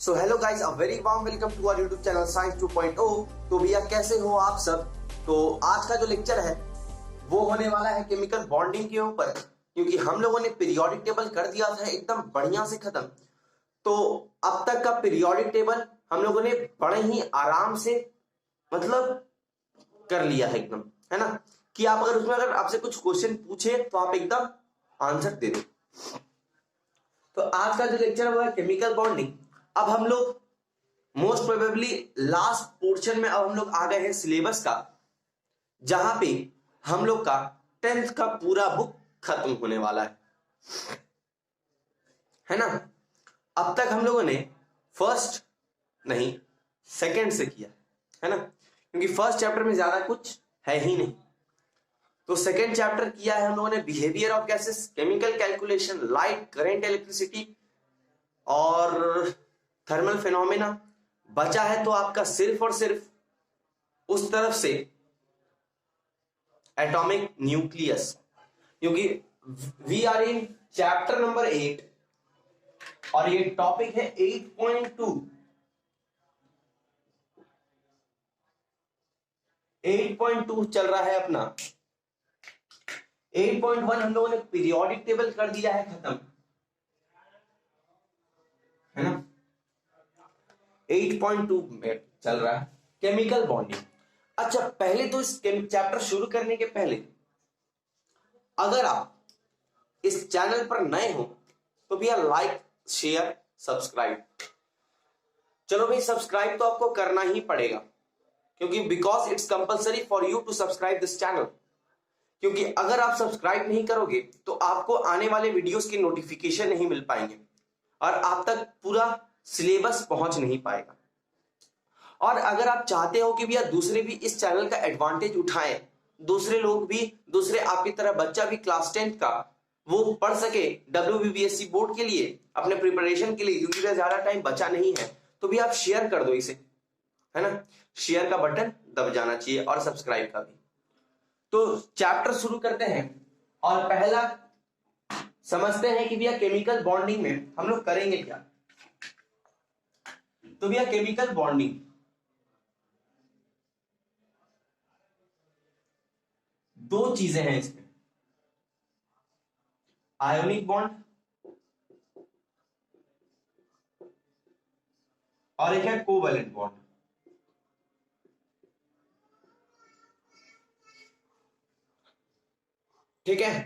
So hello guys, a very warm welcome to our YouTube channel science 2.0। तो भैया कैसे हो आप सब। तो आज का जो लेक्चर है वो होने वाला है केमिकल बॉन्डिंग के ऊपर, क्योंकि हम लोगों ने पीरियोडिक टेबल कर दिया था एकदम बढ़िया से खत्म। तो अब तक का पीरियोडिक टेबल हम लोगों ने बड़े ही आराम से मतलब कर लिया है एकदम, है ना। कि आप अगर आपसे कुछ क्वेश्चन पूछे तो आप एकदम आंसर दे दो। तो आज का जो लेक्चर है वो है केमिकल बॉन्डिंग। अब हम लोग मोस्ट प्रोबेबली लास्ट पोर्शन में अब हम लोग आ गए हैं सिलेबस का, जहां पे हम लोग का 10th का पूरा बुक खत्म होने वाला है ना। अब तक हम लोगों ने फर्स्ट नहीं सेकंड से किया है ना, क्योंकि फर्स्ट चैप्टर में ज्यादा कुछ है ही नहीं। तो सेकंड चैप्टर किया है हम लोगों ने behaviour of gases, chemical calculation, light, current, electricity और थर्मल फिनोमेना। बचा है तो आपका सिर्फ और सिर्फ उस तरफ से एटॉमिक न्यूक्लियस, क्योंकि we are in chapter number 8 और ये टॉपिक है 8.2। 8.2 चल रहा है अपना। 8.1 हम लोगों ने पीरियोडिक टेबल कर दिया है खत्म, है ना। 8.2 में चल रहा है केमिकल बॉन्डिंग। अच्छा, पहले तो इस चैप्टर शुरू करने के पहले अगर आप इस चैनल पर नए हो तो भैया लाइक, शेयर, सब्सक्राइब। चलो भाई, सब्सक्राइब तो आपको करना ही पड़ेगा, क्योंकि because it's compulsory for you to subscribe this channel. क्योंकि अगर आप सब्सक्राइब नहीं करोगे तो आपको आने वाले वीडियोस की नोटिफिकेशन नहीं मिल पाएंगे और आप तक पूरा सिलेबस पहुंच नहीं पाएगा। और अगर आप चाहते हो कि भैया दूसरे भी इस चैनल का एडवांटेज उठाएं, दूसरे लोग भी, दूसरे आपकी तरह बच्चा भी क्लास 10th का वो पढ़ सके WBPSC बोर्ड के लिए, अपने प्रिपरेशन के लिए, क्योंकि ज्यादा टाइम बचा नहीं है, तो भी आप शेयर कर दो इसे, है ना। शेयर का बटन दब जाना चाहिए और सब्सक्राइब का भी। तो चैप्टर शुरू करते हैं और पहला समझते हैं कि भैया केमिकल बॉन्डिंग में हम लोग करेंगे क्या। तो भैया केमिकल बॉन्डिंग दो चीजें हैं इसमें, आयोनिक बॉन्ड और एक है कोवैलेंट बॉन्ड। ठीक है,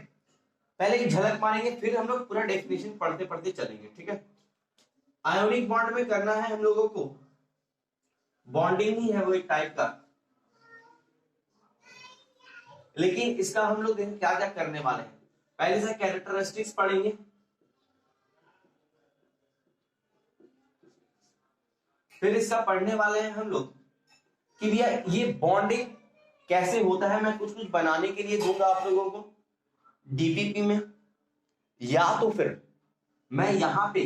पहले एक झलक मारेंगे फिर हम लोग पूरा डेफिनेशन पढ़ते पढ़ते चलेंगे। ठीक है, आयोनिक बॉन्ड में करना है हम लोगों को, बॉन्डिंग ही है वो एक टाइप का, लेकिन इसका हम लोग देखें क्या क्या करने वाले हैं। पहले से कैरेक्टरिस्टिक्स पढ़ेंगे, फिर इसका पढ़ने वाले हैं हम लोग कि भैया ये बॉन्डिंग कैसे होता है। मैं कुछ कुछ बनाने के लिए दूंगा आप लोगों को डीपीपी में, या तो फिर मैं यहां पे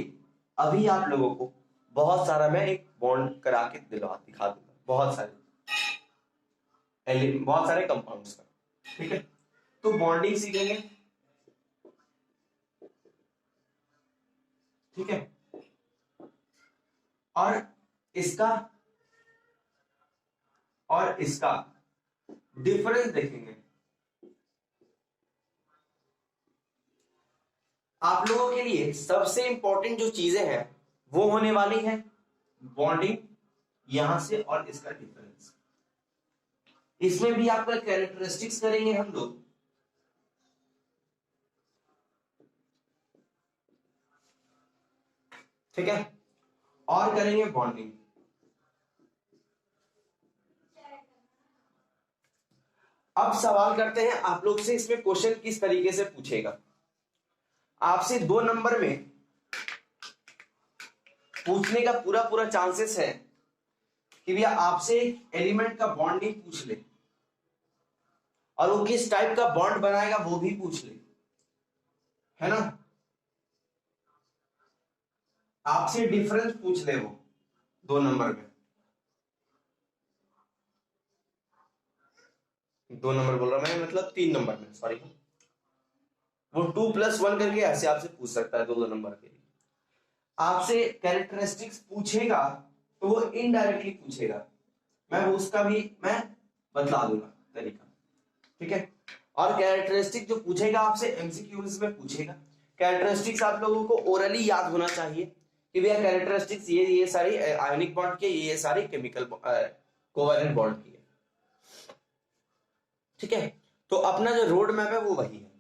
अभी आप लोगों को बहुत सारा मैं एक बॉन्ड करा के दिखा दूंगा, बहुत सारे कंपाउंड्स का। ठीक है, तो बॉन्डिंग सीखेंगे। ठीक है, और इसका डिफरेंस देखेंगे। आप लोगों के लिए सबसे इंपॉर्टेंट जो चीजें हैं वो होने वाली हैं बॉन्डिंग यहां से और इसका डिफरेंस। इसमें भी आपका कैरेक्टरिस्टिक्स करेंगे हम लोग, ठीक है, और करेंगे बॉन्डिंग। अब सवाल करते हैं आप लोग से, इसमें क्वेश्चन किस तरीके से पूछेगा। आपसे 2 नंबर में पूछने का पूरा पूरा चांसेस है कि भैया आपसे एक एलिमेंट का बॉन्डिंग पूछ ले और वो किस टाइप का बॉन्ड बनाएगा वो भी पूछ ले, है ना। आपसे डिफरेंस पूछ ले वो 2 नंबर में, 2 नंबर बोल रहा मैं, मतलब 3 नंबर में, सॉरी। वो 2+1 करके ऐसे आपसे पूछ सकता है 2 नंबर के लिए। आपसे कैरेक्टरिस्टिक्स पूछेगा तो वो इनडायरेक्टली पूछेगा, मैं उसका भी मैं बतला दूंगा तरीका, ठीक है। और कैरेक्टरिस्टिक जो पूछेगा आपसे एमसीक्यूज में पूछेगा। कैरेक्टरिस्टिक्स आप लोगों को ओरली याद होना चाहिए कि भैया कैरेक्टरिस्टिक्स ये सारी आयोनिक बॉन्ड के, ये सारी केमिकल कोवेलेंट बॉन्ड की है, ठीक है। तो अपना जो रोड मैप है वो वही है।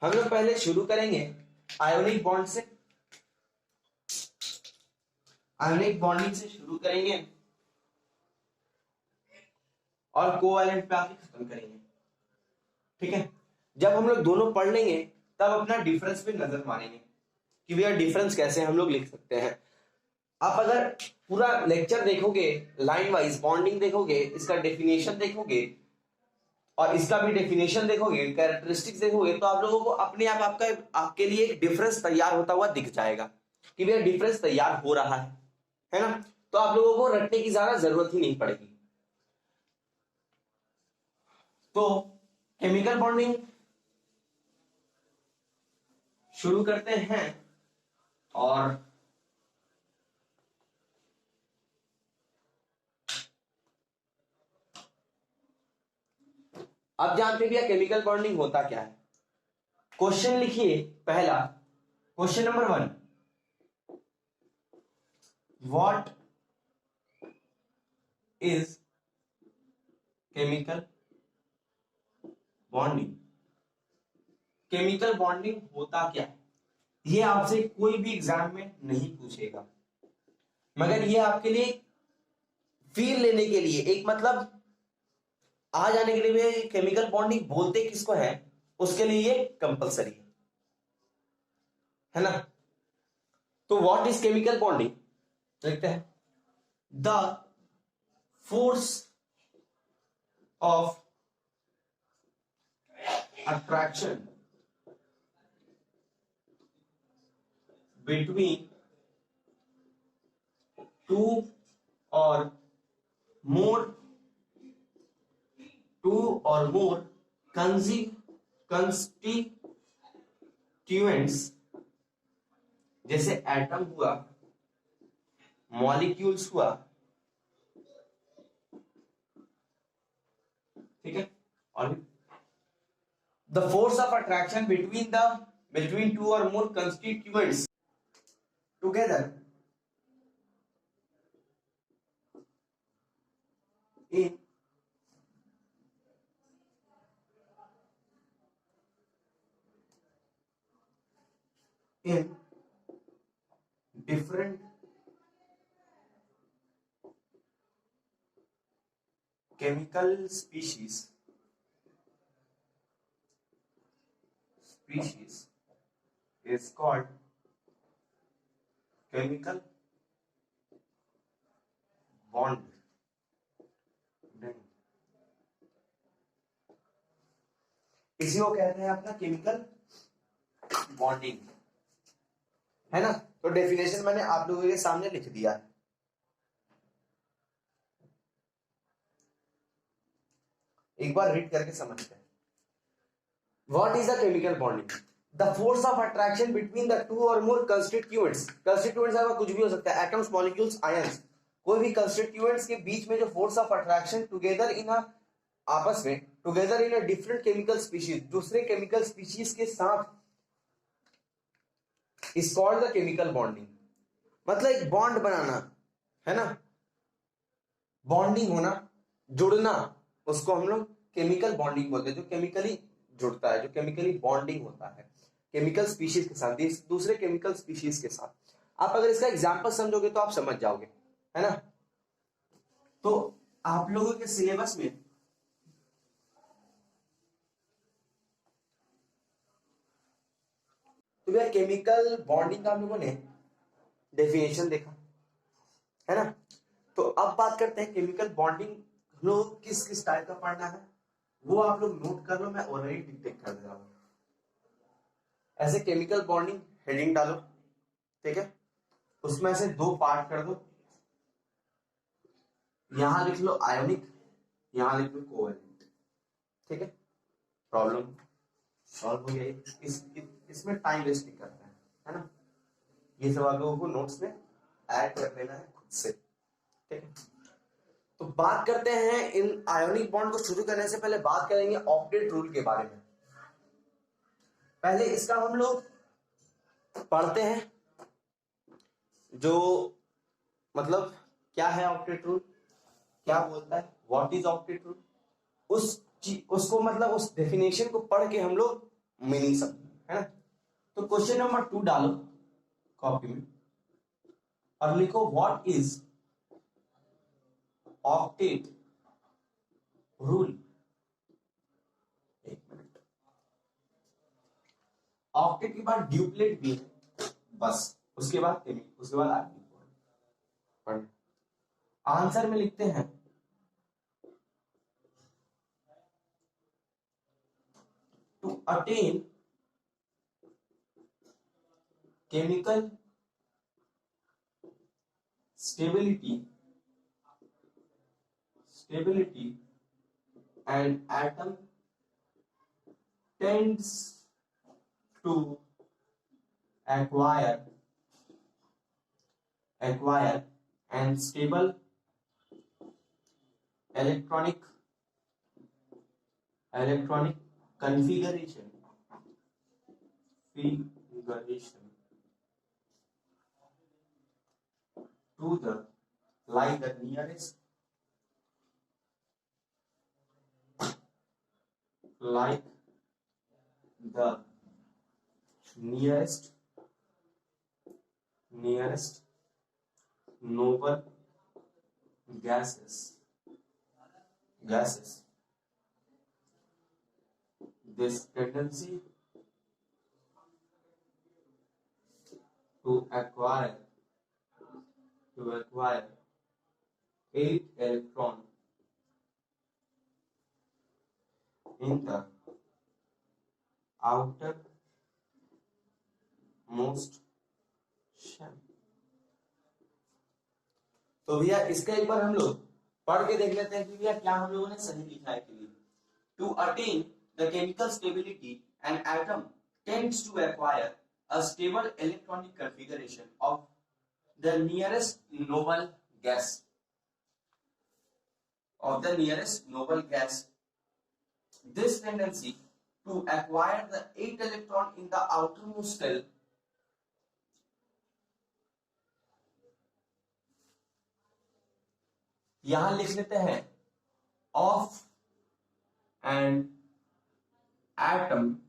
हम लोग पहले शुरू करेंगे आयोनिक बॉन्ड से, आयोनिक बॉन्डिंग से शुरू करेंगे और कोवेलेंट पे आके खत्म करेंगे, ठीक है। जब हम लोग दोनों पढ़ लेंगे तब अपना डिफरेंस पे नजर मारेंगे कि भैया डिफरेंस कैसे हम लोग लिख सकते हैं। आप अगर पूरा लेक्चर देखोगे, लाइन वाइज बॉन्डिंग देखोगे, इसका डेफिनेशन देखोगे और इसका भी डेफिनेशन देखोगे, कैरेक्टरिस्टिक्स देखोगे, तो आप लोगों को अपने आप आपके लिए एक डिफरेंस तैयार होता हुआ दिख जाएगा कि भैया डिफरेंस तैयार हो रहा है ना। तो आप लोगों को रटने की ज्यादा जरूरत ही नहीं पड़ेगी। तो केमिकल बॉन्डिंग शुरू करते हैं। और अब जानते भैया केमिकल बॉन्डिंग होता क्या है। क्वेश्चन लिखिए पहला, question number 1, what is chemical bonding. Chemical bonding होता क्या है, ये आपसे कोई भी एग्जाम में नहीं पूछेगा, मगर ये आपके लिए फील लेने के लिए, एक मतलब आ जाने के लिए केमिकल बॉन्डिंग बोलते किसको है उसके लिए ये कंपलसरी है ना। तो व्हाट इज केमिकल बॉन्डिंग लिखते हैं, the force of attraction between two और मोर कंस्टिट्यूएंट्स, जैसे एटम हुआ, मॉलिक्यूल्स हुआ, ठीक है। और the force of attraction between two और more constituents together in different chemical species is called chemical bond. इसी को कहते हैं अपना केमिकल बॉन्डिंग, है ना। तो डेफिनेशन मैंने आप लोगों के सामने लिख दिया है। एक बार रीड करके समझते हैं। What is the chemical bonding, the force of attraction between the two और मोर कंस्टिट्यूएंट्स। कंस्टिट्यूएंट्स आपका कुछ भी हो सकता है, एटम्स, मॉलिक्यूल्स, आयंस, कोई भी कंस्टिट्यूएंट्स के बीच में जो force of attraction together in आपस में, together in a different chemical species, दूसरे केमिकल स्पीशीज के साथ, is called the chemical bonding. मतलब एक बॉन्ड बनाना, है ना, बॉन्डिंग होना, जुड़ना, उसको हम लोग केमिकल बॉन्डिंग बोलते हैं। जो केमिकली जुड़ता है, जो केमिकली बॉन्डिंग होता है केमिकल स्पीशीज के साथ, दूसरे केमिकल स्पीशीज के साथ। आप अगर इसका एग्जांपल समझोगे तो आप समझ जाओगे, है ना। तो आप लोगों के सिलेबस में तो भैया केमिकल बॉन्डिंग का हम लोगों ने डेफिनेशन देखा, है ना। तो अब बात करते हैं केमिकल बॉन्डिंग हम लोग किस किस टाइप का पढ़ना है, वो आप लोग नोट कर लो, मैं ऑलरेडी डिटेक्ट कर दे रहा हूं। ऐसे केमिकल बॉन्डिंग हेडिंग डालो, ठीक है, उसमें से 2 पार्ट कर दो, यहां लिख लो आयोनिक, यहां लिख लो कोवेलेंट, ठीक है। प्रॉब्लम सॉल्व हो गई। इसमें टाइम वेस्ट नहीं करना है ना। ये सब आप लोगों को नोट्स में ऐड कर लेना है खुद से, ठीक है। तो बात करते हैं इन आयोनिक बॉन्ड को शुरू करने से पहले बात करेंगे ऑक्टेट रूल के बारे में। पहले इसका हम लोग पढ़ते हैं, जो मतलब क्या है ऑक्टेट रूल, क्या बोलता है, व्हाट इज ऑक्टेट रूल, उसको मतलब उस डेफिनेशन को पढ़ के हम लोग मीनिंग समझ, है ना। तो क्वेश्चन नंबर 2 डालो कॉपी में और लिखो व्हाट इज ऑक्टेट रूल। एक मिनट, ऑक्टेट के बाद ड्यूप्लेट भी है, बस उसके बाद उसके बाद आगे आंसर में लिखते हैं to attain chemical stability and atom tends to acquire and stable electronic configuration to the like the nearest noble gases. This tendency to acquire 8 electron in the outermost shell. तो भैया इसका एक बार हम लोग पढ़ के देख लेते हैं कि भैया क्या हम लोगों ने सही लिखा है कि नहीं। To attain the chemical stability an atom tends to acquire a stable electronic configuration of the nearest noble gas. This tendency to acquire the 8 electron in the outermost shell यहां लिख लेते हैं of an atom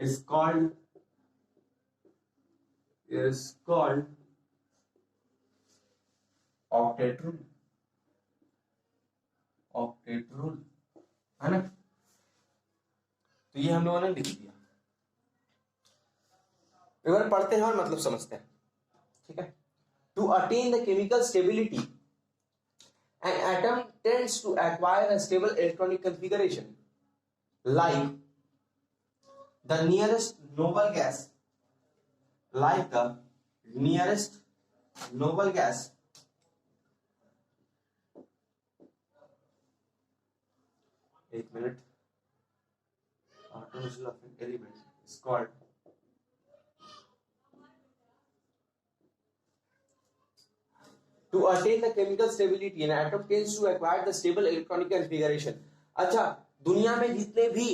is called octet rule, है ना। तो ये हम लोगों ने लिख दिया, एक बार पढ़ते हैं और मतलब समझते हैं, ठीक है। To attain the chemical stability an atom tends to acquire a stable electronic configuration like the nearest noble gas, एक minute, automation of an element is called to attain the chemical stability an atom tends to acquire the stable electronic configuration। अच्छा, दुनिया में जितने भी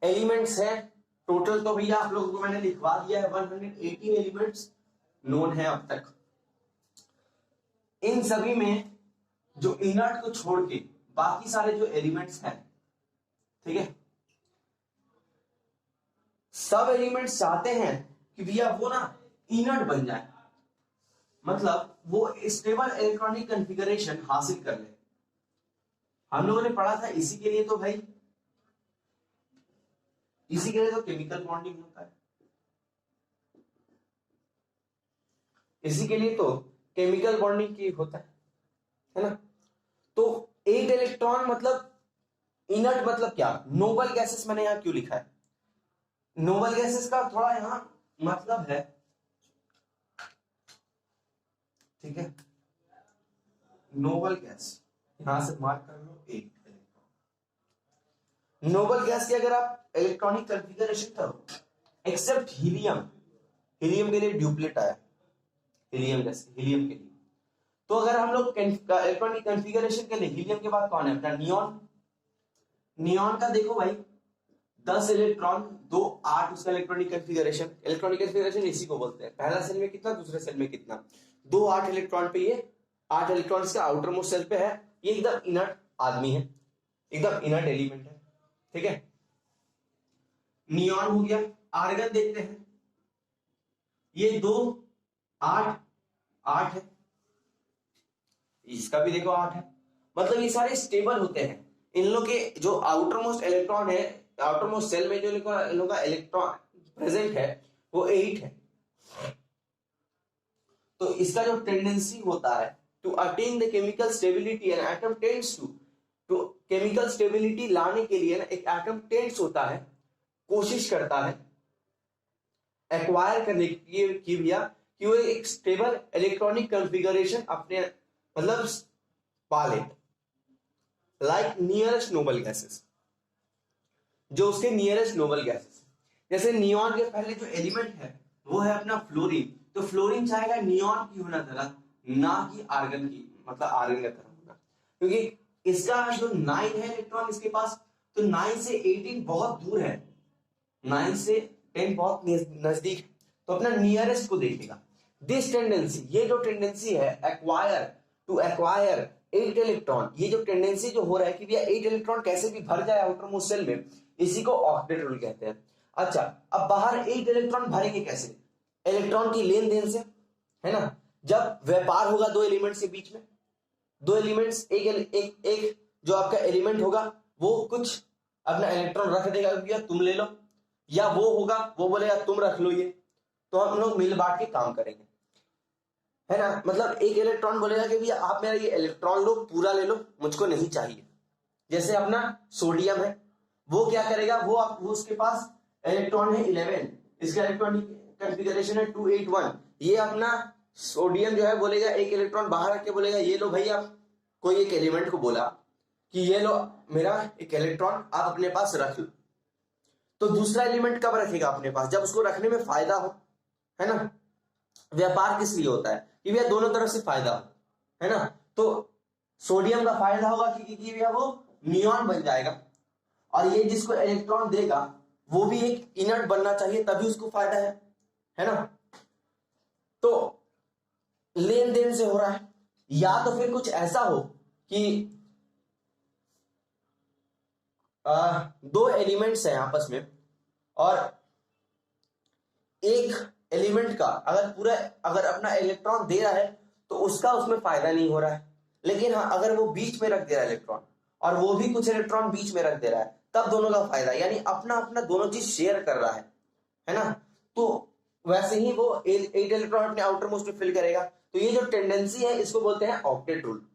elements हैं total, तो भैया आप लोगों को मैंने लिखवा दिया है 118 एलिमेंट्स नोन है अब तक। इन सभी में जो इनर्ट को छोड़ के बाकी सारे जो एलिमेंट्स हैं, ठीक है, सब एलिमेंट्स चाहते हैं कि भैया वो ना इनर्ट बन जाए, मतलब वो स्टेबल इलेक्ट्रॉनिक कॉन्फ़िगरेशन हासिल कर ले। हम लोगों ने पढ़ा था इसी के लिए तो भाई, इसी के लिए तो केमिकल बॉन्डिंग होता है, इसी के लिए तो केमिकल बॉन्डिंग की होता है ना। तो 8 इलेक्ट्रॉन मतलब इनर्ट, मतलब क्या, नोबल गैसेस मैंने यहां क्यों लिखा है, नोबल गैसेस का थोड़ा यहां मतलब है, ठीक है। नोबल गैस यहां से मार्क कर लो 8 इलेक्ट्रॉन, नोबल गैस की अगर आप इलेक्ट्रॉनिक कॉन्फ़िगरेशन करो, एक्सेप्ट हीलियम, हीलियम के लिए ड्यूप्लेट आया, हीलियम गैस, हीलियम के लिए। तो अगर हम लोग इलेक्ट्रॉनिक कॉन्फ़िगरेशन के लिए, हीलियम के बाद कौन है अपना नियॉन, नियॉन का देखो भाई 10 इलेक्ट्रॉन 2 8 उसका इलेक्ट्रॉनिक कॉन्फ़िगरेशन, इलेक्ट्रॉनिक कॉन्फ़िगरेशन इसी को बोलते हैं, पहला सेल में कितना, दूसरे सेल में कितना, 2 8 इलेक्ट्रॉन पे, ये 8 इलेक्ट्रॉन इसका आउटर मोस्ट सेल पे है, ये एकदम इनर्ट आदमी है, एकदम इनर्ट एलिमेंट है, ठीक है। नियॉन हो गया। आर्गन देखते हैं, ये 2 8 8 है, इसका भी देखो 8 है, मतलब ये सारे स्टेबल होते हैं। इन लोग के जो आउटर मोस्ट इलेक्ट्रॉन है, आउटर मोस्ट सेल में जो इन लोग का इलेक्ट्रॉन प्रेजेंट है वो 8 है। तो इसका जो टेंडेंसी होता है to attain the chemical stability, an atom tends to chemical stability लाने के लिए ना एक एटम टेंड्स होता है, कोशिश करता है एक्वायर करने की भैया कि वो एक स्टेबल इलेक्ट्रॉनिक कॉन्फ़िगरेशन अपने मतलब पा ले, लाइक नियरेस्ट नोबल गैसेस, जो उसके नियरेस्ट नोबल गैसेस, जैसे नियॉन के पहले जो एलिमेंट है वो है अपना फ्लोरीन, तो फ्लोरीन चाहेगा नियॉन की होना तरह, ना कि आर्गन की, मतलब आर्गन का तरह होना, क्योंकि इसका जो 9 है इलेक्ट्रॉन इसके पास, तो 9 से 18 बहुत दूर है, 9 से 10 बहुत नजदीक है, तो अपना नियरेस्ट को देखेगा। दिस टेंडेंसी, ये जो टेंडेंसी है एक्वायर टू एक्वायर 8 इलेक्ट्रॉन, ये जो टेंडेंसी जो हो रहा है कि भैया 8 इलेक्ट्रॉन कैसे भी भर जाए आउटर मोस्ट सेल में, इसी को ऑक्टेट रूल कहते हैं। अच्छा, अब बाहर 8 इलेक्ट्रॉन भरेंगे कैसे, इलेक्ट्रॉन की लेन देन से, है ना। जब व्यापार होगा दो एलिमेंट्स के बीच में, दो एलिमेंट्स, एक जो आपका एलिमेंट होगा वो कुछ अपना इलेक्ट्रॉन रख देगा, भैया तुम ले लो, या वो होगा वो बोलेगा तुम रख लो ये, तो हम लोग मिल बांट के काम करेंगे, है ना। मतलब एक इलेक्ट्रॉन बोलेगा कि भैया आप मेरा ये इलेक्ट्रॉन लो, पूरा ले लो, मुझको नहीं चाहिए। जैसे अपना सोडियम है, वो क्या करेगा, वो उसके पास इलेक्ट्रॉन है 11, इसका इलेक्ट्रॉनिक कॉन्फ़िगरेशन है 281, ये अपना सोडियम जो है बोलेगा, एक इलेक्ट्रॉन बाहर रख के बोलेगा ये लो भाई, आप कोई एक एलिमेंट को बोला कि ये लो मेरा एक इलेक्ट्रॉन आप अपने पास रख लो, तो दूसरा एलिमेंट कब रखेगा अपने पास, जब उसको रखने में फायदा हो, है ना। व्यापार किस लिए होता है कि भैया दोनों तरफ से फायदा हो, है ना। तो सोडियम का फायदा होगा कि भैया वो नियॉन बन जाएगा, और ये जिसको इलेक्ट्रॉन देगा वो भी एक इनर्ट बनना चाहिए, तभी उसको फायदा है ना। तो लेन देन से हो रहा है, या तो फिर कुछ ऐसा हो कि दो एलिमेंट्स हैं आपस में, और एक एलिमेंट का अगर अपना इलेक्ट्रॉन दे रहा है तो उसका उसमें फायदा नहीं हो रहा है, लेकिन हाँ अगर वो बीच में रख दे रहा है इलेक्ट्रॉन, और वो भी कुछ इलेक्ट्रॉन बीच में रख दे रहा है, तब दोनों का फायदा, यानी अपना अपना दोनों चीज शेयर कर रहा है ना। तो वैसे ही वो 8 इलेक्ट्रॉन अपने आउटर मोस्ट में फिल करेगा, तो ये जो टेंडेंसी है इसको बोलते हैं ऑक्टेट रूल।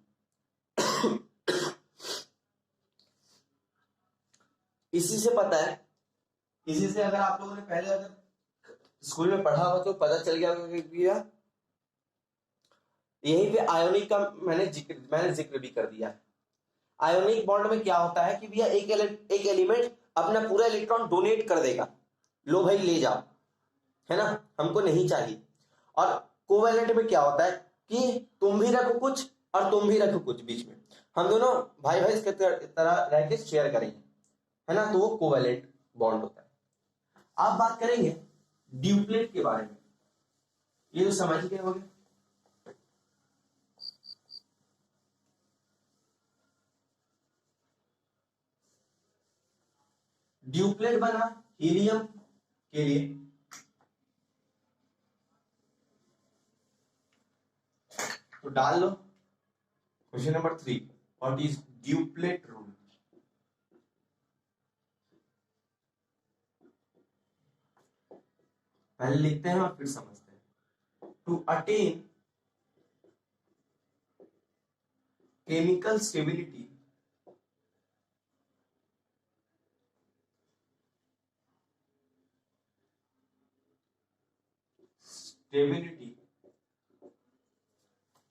इसी से पता है, इसी से अगर आप लोगों ने पहले अगर स्कूल में पढ़ा हुआ तो पता चल गया होगा, यही पे आयोनिक का मैंने जिक्र भी कर दिया। आयोनिक बॉन्ड में क्या होता है कि भैया एक एलिमेंट अपना पूरा इलेक्ट्रॉन डोनेट कर देगा, लो भाई ले जाओ, है ना, हमको नहीं चाहिए। और कोवैलेंट में क्या होता है कि तुम भी रखो कुछ और तुम भी रखो कुछ, बीच में हम दोनों भाई भाई इसके तरह रह के शेयर करेंगे, है ना, तो वो कोवैलेंट बॉन्ड होता है। आप बात करेंगे ड्यूप्लेट के बारे में, ये तो समझ गए होंगे। ड्यूप्लेट बना हीलियम के लिए, तो डाल लो question number 3, what is duplet rule. पहले लिखते हैं और फिर समझते हैं। To attain chemical stability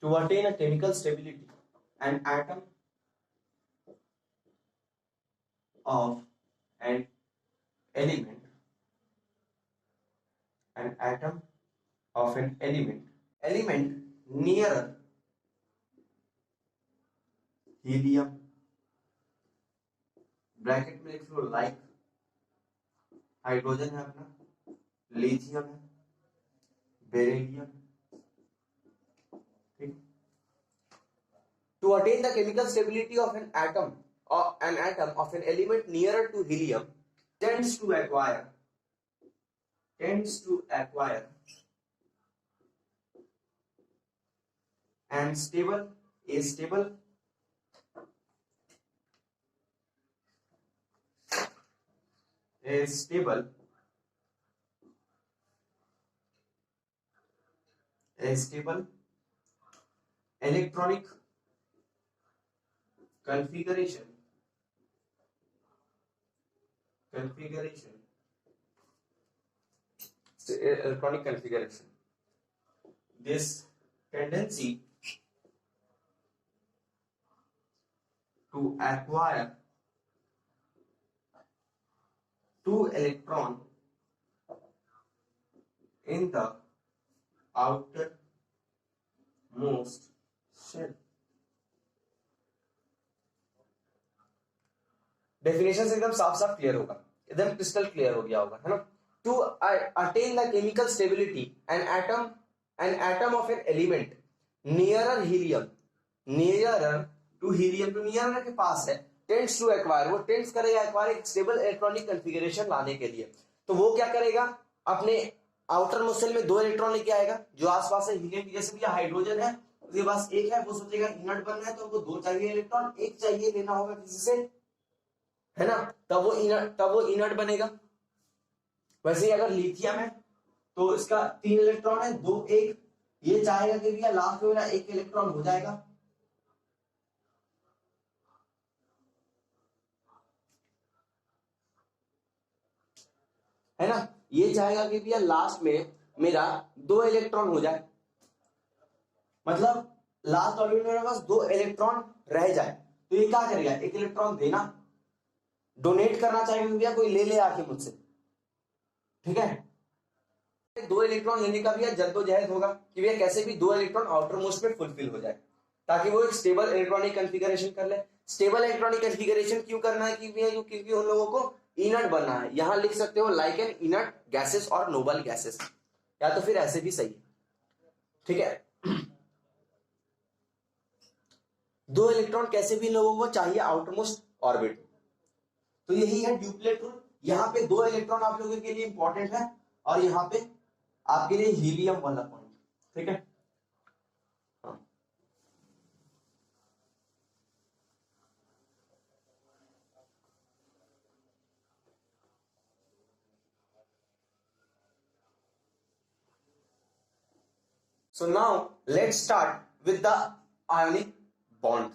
to attain a chemical stability, an atom of an element, an atom of an element nearer helium, bracket में लिख लो लाइक, हाइड्रोजन है अपना, लिथियम है, बेरिलियम, ठीक। To attain the chemical stability of an atom of an element nearer to helium tends to acquire and stable electronic configuration this tendency to acquire two electron in the outermost shell. Definition एकदम साफ साफ clear होगा, एकदम crystal clear हो गया होगा, है ना। To attain the chemical stability an atom of an element nearer helium, nearer to helium, तो नियरर के पास है, टेंड्स टू एक्वायर, वो टेंड्स करेगा एक्वायर एक स्टेबल इलेक्ट्रॉनिक कॉन्फ़िगरेशन लाने के लिए। तो वो क्या करेगा, अपने आउटर मोस्ट शेल में 2 इलेक्ट्रॉन लेके आएगा जो आसपास है हीलियम की, जैसे भी हाइड्रोजन है उसके पास 1 है, वो सोचेगा इनर्ट बनना है तो हमको 2 चाहिए इलेक्ट्रॉन, 1 चाहिए लेना होगा किसी से, है ना, तब वो इनर्ट बनेगा। वैसे ही अगर लिथियम है तो इसका 3 इलेक्ट्रॉन है, 2 1, ये चाहेगा कि भैया लास्ट में मेरा 1 इलेक्ट्रॉन हो जाएगा, है ना, ये चाहेगा कि भैया लास्ट में मेरा 2 इलेक्ट्रॉन हो जाए, मतलब लास्ट ऑर्बिट में मेरे पास 2 इलेक्ट्रॉन रह जाए, तो ये क्या करेगा, 1 इलेक्ट्रॉन देना, डोनेट करना चाहिए भैया कोई ले ले आके मुझसे, ठीक है। 2 इलेक्ट्रॉन लेने का भी जद्दोजहद होगा कि भैया कैसे भी 2 इलेक्ट्रॉन आउटर मोस्ट में फुलफिल हो जाए, ताकि वो एक स्टेबल इलेक्ट्रॉनिक कॉन्फ़िगरेशन कर ले। स्टेबल इलेक्ट्रॉनिक कॉन्फ़िगरेशन क्यों करना है कि भैया क्योंकि उन लोगों को इनर्ट बनना है, यहां लिख सकते हो लाइक एन इनर्ट गैसेस और नोबल गैसेस, या तो फिर ऐसे भी सही है, ठीक है। 2 इलेक्ट्रॉन कैसे भी लोगों को चाहिए आउटर मोस्ट ऑर्बिट, तो यही है ड्यूप्लेट रूल। यहां पे 2 इलेक्ट्रॉन आप लोगों के लिए इंपॉर्टेंट है और यहां पे आपके लिए हीलियम वाला पॉइंट, ठीक है। हाँ। So now let's start with the ionic bond।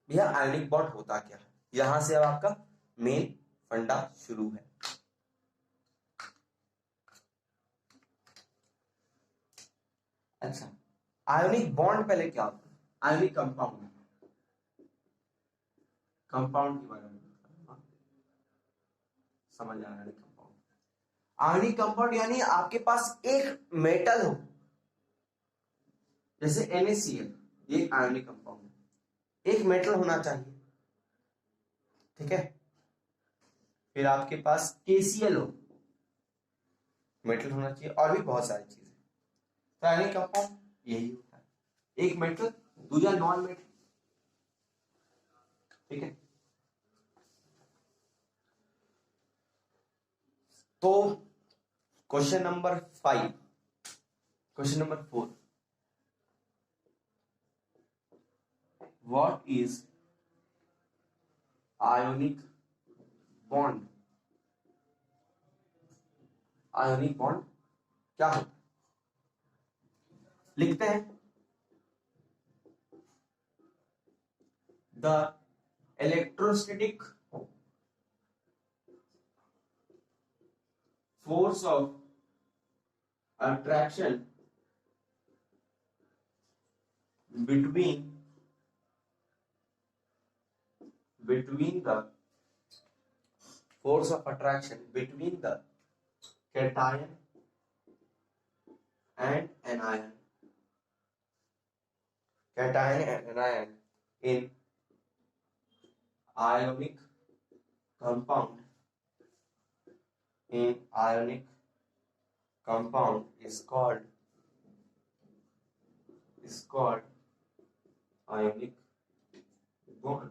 भैया आयोनिक बॉन्ड होता क्या है, यहां से अब आपका मेन फंडा शुरू है। अच्छा, आयोनिक बॉन्ड पहले क्या होता है, आयोनिक कंपाउंड, कंपाउंड के बारे में समझ आ रहा है। कंपाउंड, आयोनिक कंपाउंड यानी आपके पास एक मेटल हो, जैसे NaCl, ये आयोनिक कंपाउंड है, एक मेटल होना चाहिए, ठीक है। फिर आपके पास KCl हो, मेटल होना चाहिए, और भी बहुत सारी चीजें। तो आयोनिक कंपाउंड यही होता है, एक मेटल दूसरा नॉन मेटल, ठीक है। तो question number 5, question number 4, what is ionic bond, ionic bond क्या होता है, लिखते हैं, the electrostatic force of attraction between the force of attraction between the cation and anion, cation and anion in ionic compound, in ionic compound is called ionic bond.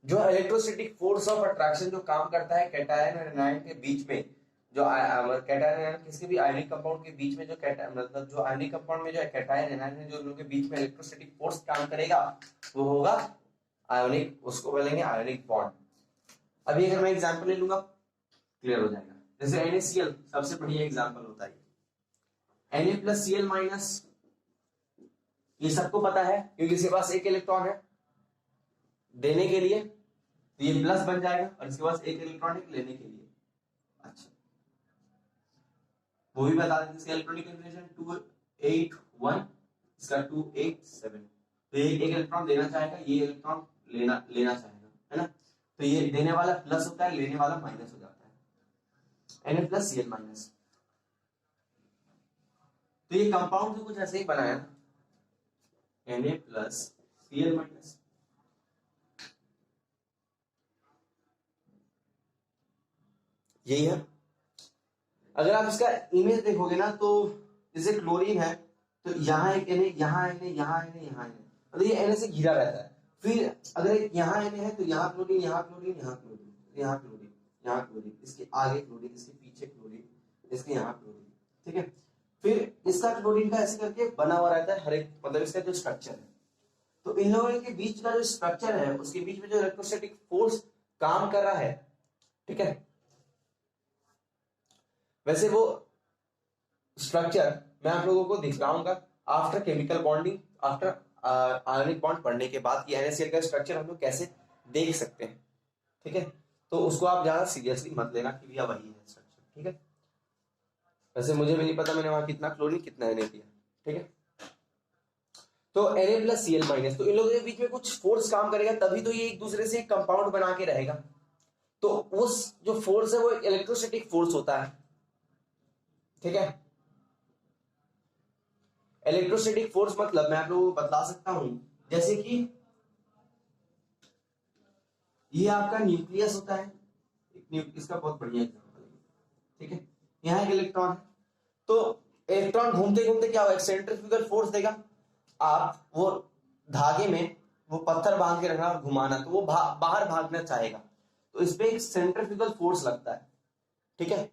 जो electrostatic force of attraction जो काम करता है cation और anion के बीच में, जो cation anion किसी भी आयनिक कंपाउंड के बीच में जो मतलब जो आयनिक कंपाउंड में जो कैटायन एनायन है, जो उन लोगों के बीच में इलेक्ट्रोस्टैटिक फोर्स काम करेगा वो होगा आयोनिक, उसको बोलेंगे आयोनिक बॉन्ड। अभी अगर मैं एग्जांपल ले लूंगा क्लियर हो जाएगा। जैसे NaCl सबसे बढ़िया एग्जांपल होता है, Na+Cl-, ये सबको पता है क्योंकि इसके पास एक इलेक्ट्रॉन है देने के लिए, तो ये प्लस बन जाएगा, और इसके पास एक इलेक्ट्रॉन है लेने के लिए। अच्छा, वो भी बता देते, इसका इलेक्ट्रॉनिक कॉन्फ़िगरेशन 281, इसका 287, तो ये एक इलेक्ट्रॉन देना चाहेगा, ये इलेक्ट्रॉन लेना चाहेगा, है ना, तो ये देने वाला प्लस होता है, लेने वाला माइनस हो जाता है, Na+Cl-। तो ये कंपाउंड भी कुछ ऐसे ही बनाया ना, Na+Cl-, यही है। अगर आप इसका इमेज देखोगे ना, तो जैसे क्लोरीन है तो यहाँ एक Na, यहाँ Na, यहाँ Na, यहाँ Na, मतलब ये Na से घिरा रहता है। फिर अगर एक यहाँ Na है तो यहाँ क्लोरीन, यहाँ क्लोरीन, यहाँ क्लोरीन, यहाँ क्लोरीन, यहाँ क्लोरीन, इसके आगे क्लोरीन, इसके पीछे क्लोरीन, इसके यहाँ क्लोरीन, ठीक है। फिर इसका क्लोरीन का ऐसे करके बना हुआ रहता है हर एक, मतलब इसका जो स्ट्रक्चर है, तो इन लोगों के बीच का जो स्ट्रक्चर है उसके बीच में जो इलेक्ट्रोस्टैटिक फोर्स काम कर रहा है, ठीक है, वैसे वो स्ट्रक्चर मैं आप लोगों को दिखाऊंगा after chemical bonding, after ionic bond पढ़ने के बाद कि NaCl का स्ट्रक्चर हम लोग कैसे देख सकते हैं, ठीक है। तो उसको आप ज्यादा सीरियसली मत लेना कि भैया वही है स्ट्रक्चर, ठीक है। वैसे मुझे भी नहीं पता मैंने वहां कितना क्लोरीन कितना Na दिया, ठीक है। तो Na+Cl-, तो इन लोगों के बीच में कुछ फोर्स काम करेगा, तभी तो ये एक दूसरे से एक कंपाउंड बना के रहेगा। तो उस जो फोर्स है वो इलेक्ट्रोस्टैटिक फोर्स होता है, ठीक है। इलेक्ट्रोस्टैटिक फोर्स मतलब मैं आप लोगों को बता सकता हूं, जैसे कि ये आपका न्यूक्लियस होता है, इसका बहुत बढ़िया एग्जांपल है, ठीक है। यहाँ एक इलेक्ट्रॉन है, तो इलेक्ट्रॉन घूमते घूमते क्या होगा, सेंट्रीफ्यूगल फोर्स देगा, आप वो धागे में वो पत्थर बांध के रखना और घुमाना, तो वो बाहर भागना चाहेगा, तो इस पे एक सेंट्रीफ्यूगल फोर्स लगता है, ठीक है।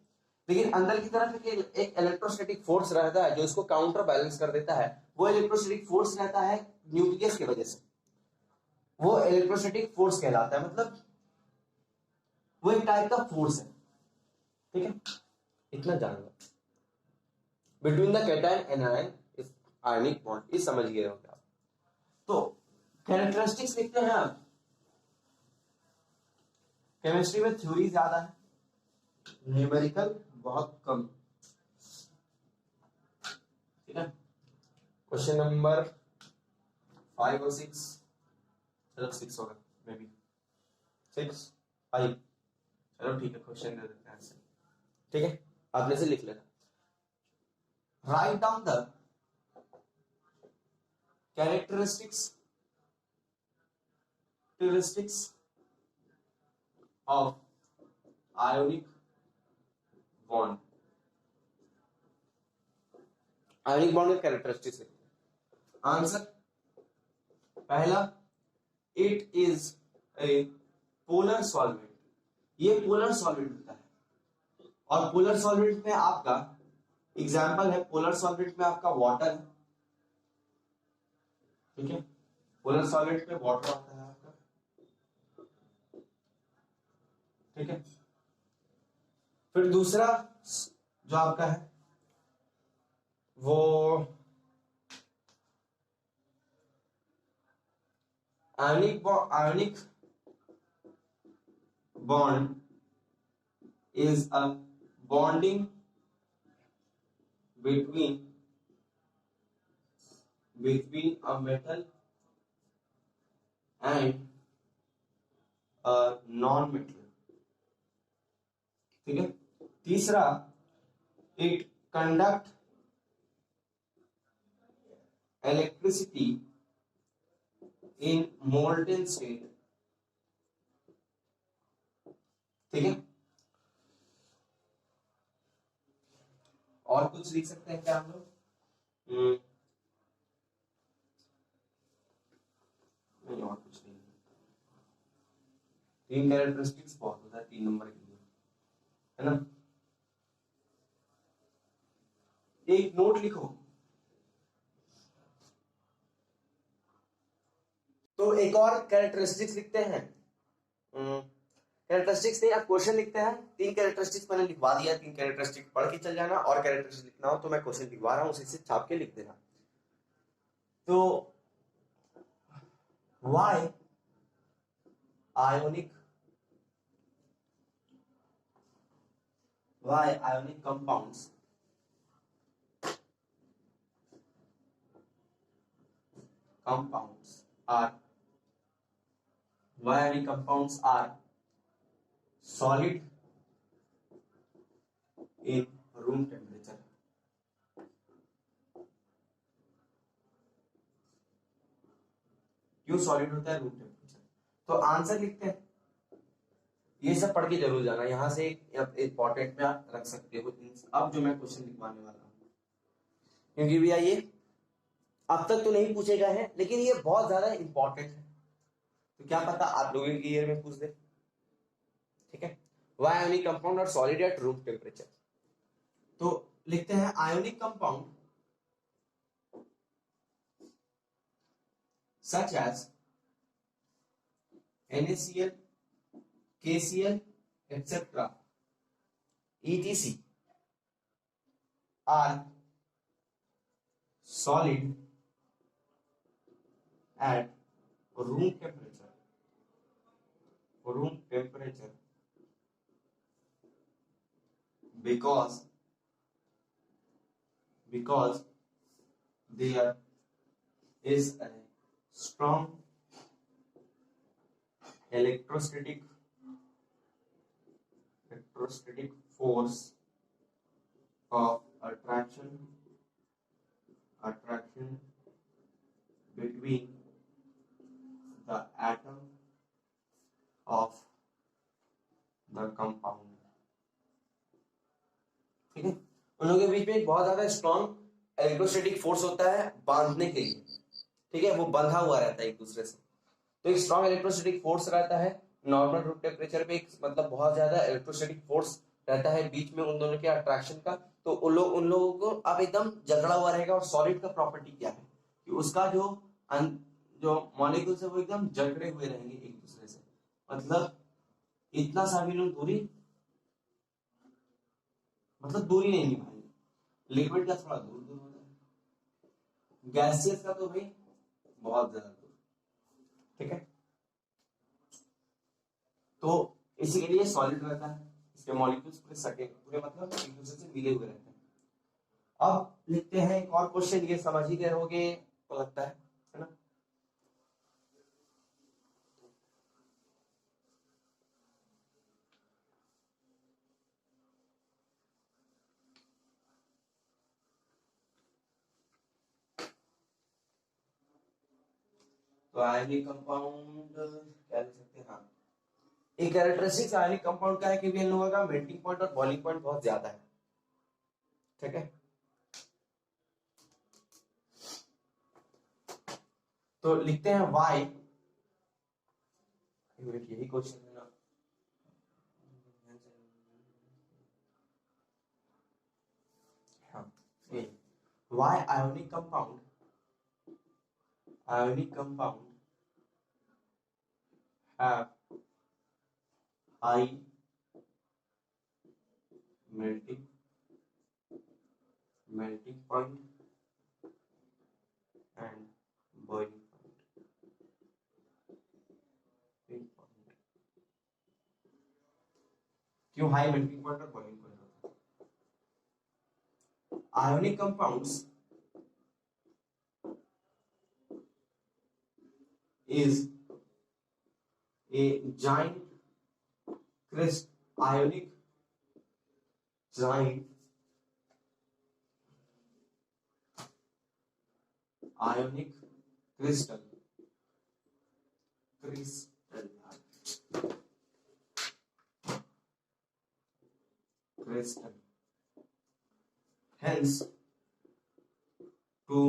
लेकिन अंदर की तरफ एक इलेक्ट्रोस्टैटिक फोर्स रहता है जो इसको काउंटर बैलेंस कर देता है, वो इलेक्ट्रोस्टैटिक फोर्स रहता है न्यूक्लियस की वजह से, वो इलेक्ट्रोस्टैटिक फोर्स कहलाता है, मतलब वो एक टाइप का फोर्स है, ठीक है। इतना जान लो, between the cation and ion is ionic bond, ये समझ गए होंगे आप। तो कैरेक्टरिस्टिक्स लिखते हैं आप, केमिस्ट्री में थ्योरी ज्यादा है, न्यूमेरिकल बहुत कम, ठीक है। क्वेश्चन नंबर 5 और 6, चलो 6 होगा मे बी, 6 5, चलो ठीक है, क्वेश्चन दे देते हैं आंसर, ठीक है, आपने से लिख लेना। Write down the characteristics of ionic bond, ionic bond के कैरेक्टरिस्टिक्स। आंसर पहला, it is a polar solvent, ये पोलर सॉल्वेंट होता है, और पोलर सॉल्वेंट में आपका एग्जाम्पल है, पोलर सॉल्वेंट में आपका वाटर है, ठीक है, पोलर सॉल्वेंट में वाटर आता है आपका, ठीक है। फिर दूसरा जो आपका है वो ionic bond is a bonding between a metal and non metal. ठीक है। तीसरा, it conduct electricity in molten state. ठीक है। और कुछ लिख सकते हैं क्या हम लोग? नहीं, और कुछ नहीं। 3 कैरेक्टरिस्टिक्स बहुत होता है 3 नंबर के लिए, है ना। एक नोट लिखो। तो एक और कैरेक्टरिस्टिक्स लिखते हैं। कैरेक्टरिस्टिक्स नहीं, अब क्वेश्चन लिखते हैं। 3 कैरेक्टरिस्टिक्स मैंने लिखवा दिया, 3 कैरेक्टरिस्टिक्स पढ़ के चल जाना, और कैरेक्टरिस्टिक्स लिखना हो तो मैं क्वेश्चन लिखवा रहा हूं, उसी से छाप के लिख देना। तो why ionic compounds are solid in room temperature। क्यों सॉलिड होता है रूम टेम्परेचर? तो आंसर लिखते हैं। ये सब पढ़ के जरूर जाना, यहां से इंपॉर्टेंट में आप रख सकते हो अब जो मैं क्वेश्चन लिखवाने वाला हूं, क्योंकि भैया ये अब तक तो नहीं पूछे गए हैं, लेकिन ये बहुत ज्यादा इंपॉर्टेंट है, तो क्या पता आप लोगों के ईयर में पूछ दे। ठीक है। वाई आयोनिक कंपाउंड और सॉलिड एट रूम टेम्परेचर। तो लिखते हैं ionic compound such as NaCl, KCl, etc. etc. are solid at room temperature because there is a strong electrostatic force of attraction between the atom of the compound। ठीक है। उन लोगों के बीच में एक बहुत ज्यादा स्ट्रॉन्ग इलेक्ट्रोस्टैटिक फोर्स होता है बांधने के लिए। ठीक है, वो बंधा हुआ रहता है एक दूसरे से, तो एक स्ट्रॉन्ग इलेक्ट्रोस्टैटिक फोर्स रहता है। नॉर्मल रूम टेम्परेचर पे एक मतलब बहुत ज्यादा इलेक्ट्रोस्टैटिक फोर्स रहता है बीच में उन दोनों के अट्रैक्शन का। तो उन लोगों को अब एकदम जकड़ा हुआ रहेगा। और सॉलिड का प्रॉपर्टी क्या है कि उसका जो मॉलिक्यूल्स है वो एकदम जकड़े हुए रहेंगे एक दूसरे से, मतलब इतना सा भी दूरी, मतलब दूरी नहीं निभाएंगे। लिक्विड का थोड़ा दूर दूर होता है, गैसियस का तो भाई बहुत ज्यादा दूर। ठीक है। तो इसी के लिए सॉलिड रहता है, इसके मॉलिक्यूल्स पूरे सटे पूरे मतलब एक दूसरे से मिले हुए रहते हैं। अब लिखते हैं एक और क्वेश्चन, ये समझ ही गए होंगे तो लगता है ना। तो आयनिक कंपाउंड क्या लिख सकते हैं? हाँ, एक कैरेक्टरिस्टिक्स आयनिक कंपाउंड का है कि इन लोगों का मेल्टिंग पॉइंट और बॉइलिंग पॉइंट बहुत ज्यादा है। ठीक है। तो लिखते हैं वाई, यही क्वेश्चन है ना। हाँ, why ionic compound have high melting point and boiling point। क्यों हाई मेल्टिंग पॉइंट और बॉइलिंग पॉइंट होता है? Ionic compounds is a giant ionic giant ionic crystal hence to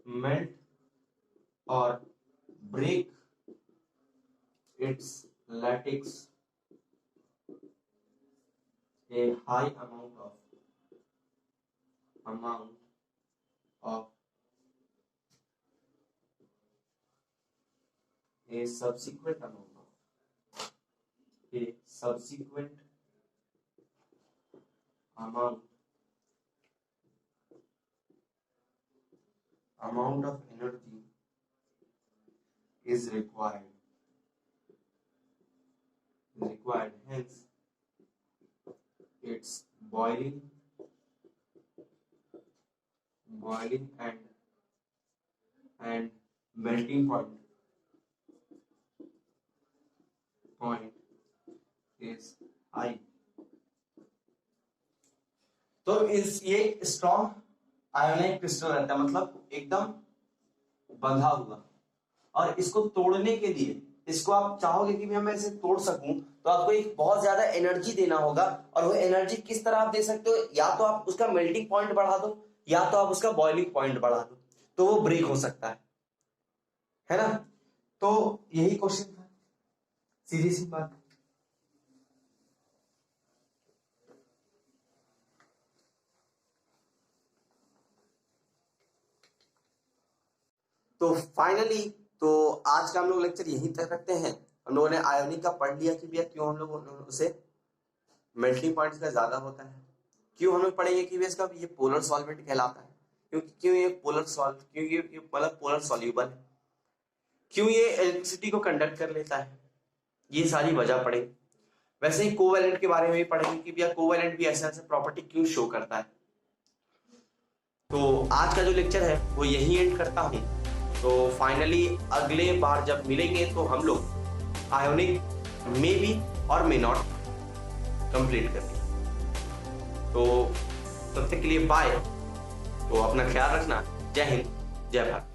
melt or break its lattice a high amount of a subsequent amount of energy is required. Hence its boiling and melting point is high. तो ये strong ionic crystal रहता है, मतलब एकदम बंधा हुआ, और इसको तोड़ने के लिए, इसको आप चाहोगे कि मैं इसे तोड़ सकूं, तो आपको एक बहुत ज्यादा एनर्जी देना होगा। और वो एनर्जी किस तरह आप दे सकते हो, या तो आप उसका मेल्टिंग पॉइंट बढ़ा दो, या तो आप उसका बॉइलिंग पॉइंट बढ़ा दो, तो वो ब्रेक हो सकता है ना। तो यही क्वेश्चन था, सीधी सी बात। तो फाइनली तो आज का हम लोग लेक्चर यहीं तक रखते हैं। हम लोगों ने आयोनिक का पढ़ लिया कि भैया क्यों हम लोग उसे मेल्टिंग पॉइंट का ज्यादा होता है, क्यों हम लोग पढ़ेंगे कि इसका ये पोलर सॉल्वेंट कहलाता है, क्यों ये पोलर क्यों ये मतलब पोलर सॉल्यूबल है, क्यों ये इलेक्ट्रिसिटी को कंडक्ट कर लेता है, ये सारी वजह पढ़ेंगे। वैसे ही कोवैलेंट के बारे में भी पढ़ेंगे कि भैया कोवैलेंट भी ऐसा ऐसा प्रॉपर्टी क्यों शो करता है। तो आज का जो लेक्चर है वो यही एंड करता हूं। तो फाइनली अगले बार जब मिलेंगे तो हम लोग आयोनिक मे बी और मे नॉट कंप्लीट करेंगे। तो तब तक के लिए बाय। तो अपना ख्याल रखना। जय हिंद, जय भारत।